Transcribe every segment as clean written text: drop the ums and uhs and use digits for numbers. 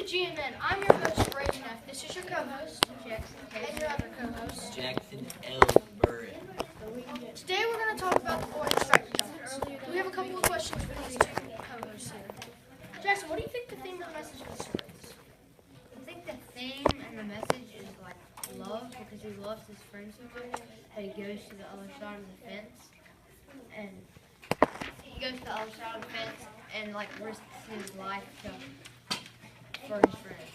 to GNN. I'm your host, Brayden1. This is your co-host, Jackson, and your other co-host, Jackson L. Burren. Today we're going to talk about the boy striped jumpers. We have a couple of questions for these two co-hosts here. Jackson, what do you think the theme or message of the story is? I think the theme and the message is like love, because he loves his friend so much that he goes to the other side of the fence, and like risks his life for his friend.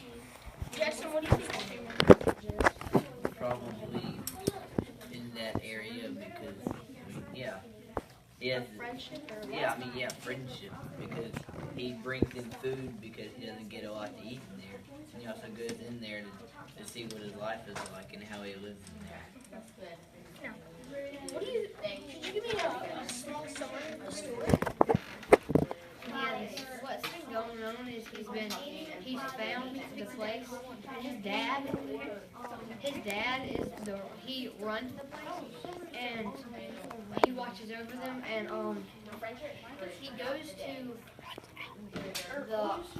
Jackson, what do you think the theme or message is? Probably in that area because, he has, Friendship or friendship, because he brings in food because he doesn't get a lot to eat in there. And he also goes in there to see what his life is like and how he lives in there. Now, what do you think? Could you give me a small summary of the story? What's been going on is he's found the place, and his dad he runs the place, and he watches over them, and he goes to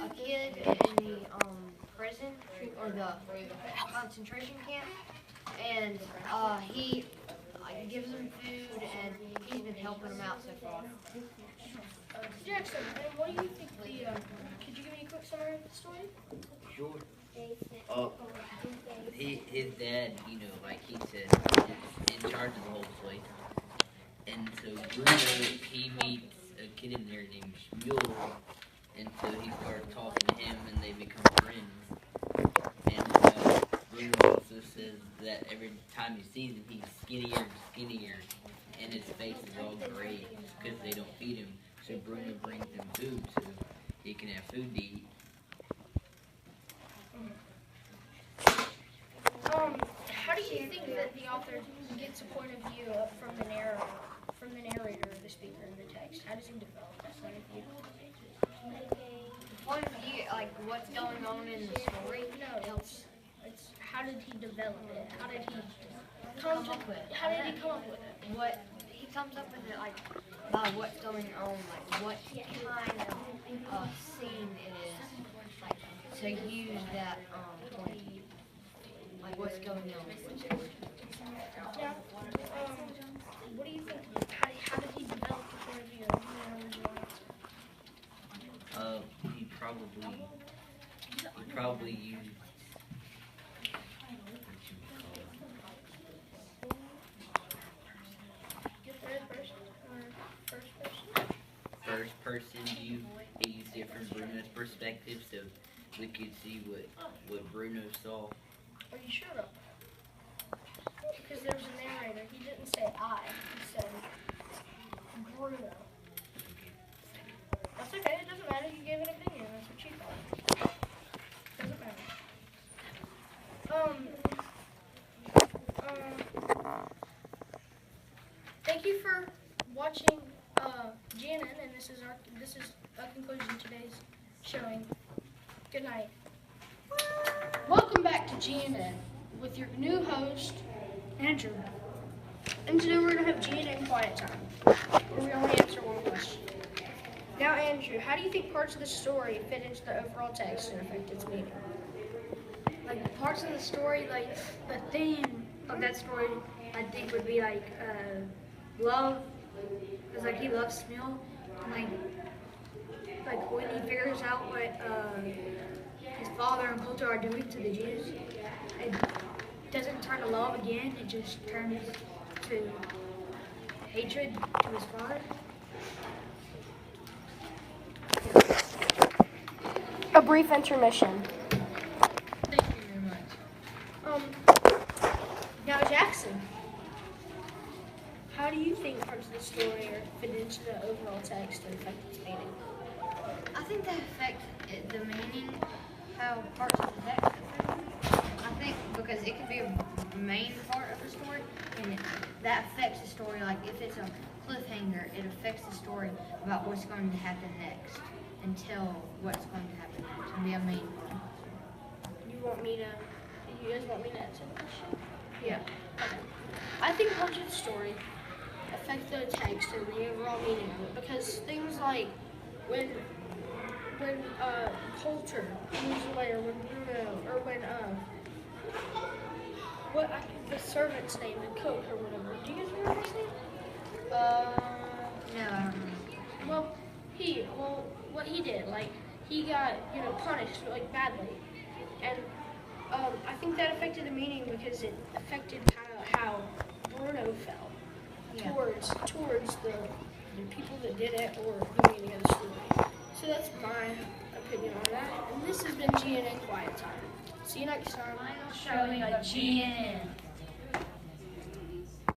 a kid in the prison or the concentration camp, and he gives him food, and he's been helping him out so far. Jackson, and what do you think could you give me a quick summary of the story? Sure. His dad, he said, is in charge of the whole place. And so Bruno, he meets a kid in there named Shmuel, and so he starts talking to him, and they become friends. And Bruno also says that every time he sees him, he's skinnier and skinnier, and his face is all gray because they don't feed him. So Bruno brings him food so he can have food to eat. How do you think that the author gets a point of view from the narrator or the speaker in the text? How does he develop that point of view? Point of view, like what's going on in the story? No, it's how did he develop it? How did he Come up with it. How did he come up with it? What he comes up with it like by what's going on, like what kind of scene it is, like to use that point of view, like what's going on. Now, what do you think? How did he develop the point of view? He probably used Third person or first person? first person view. He used it from Bruno's perspective, so we could see what Bruno saw. Are you sure about that? Because there was a narrator. He didn't say I. He said Bruno. That's okay. It doesn't matter. You gave an opinion. That's what you thought. Doesn't matter. Thank you for watching GNN, and this is a conclusion of today's showing. Good night. Welcome back to GNN with your new host, Andrew. And today we're going to have GNN Quiet Time, where we only answer one question. Now, Andrew, how do you think parts of the story fit into the overall text and affect its meaning? Like parts of the story, like the theme of that story, I think would be like love, because like he loves Smil, and like when he figures out what his father and culture are doing to the Jews, it doesn't turn to love again, it just turns to hatred to his father. A brief intermission. Thank you very much. Now, Jackson, how do you think parts of the story fit into the overall text and affect its meaning? I think they affect the meaning, how parts of the text affect it. I think because it could be a main part of the story, and that affects the story. Like if it's a cliffhanger, it affects the story about what's going to happen next until what's going to happen next. And be a main part. You guys want me to answer the question? Yeah. Okay. I think parts of the story affect the text and the overall meaning of it, because things like when when Coulter moves away, or when Bruno, or when the servant's name, the cook or whatever. Do you guys remember his name? No, I don't know. Well, what he did, like he got punished like badly, and I think that affected the meaning because it affected how Bruno felt Yeah. towards the people that did it or the meaning of the story. So that's my opinion on that. And this has been GNN Quiet Time. See you next time. Showing of GNN.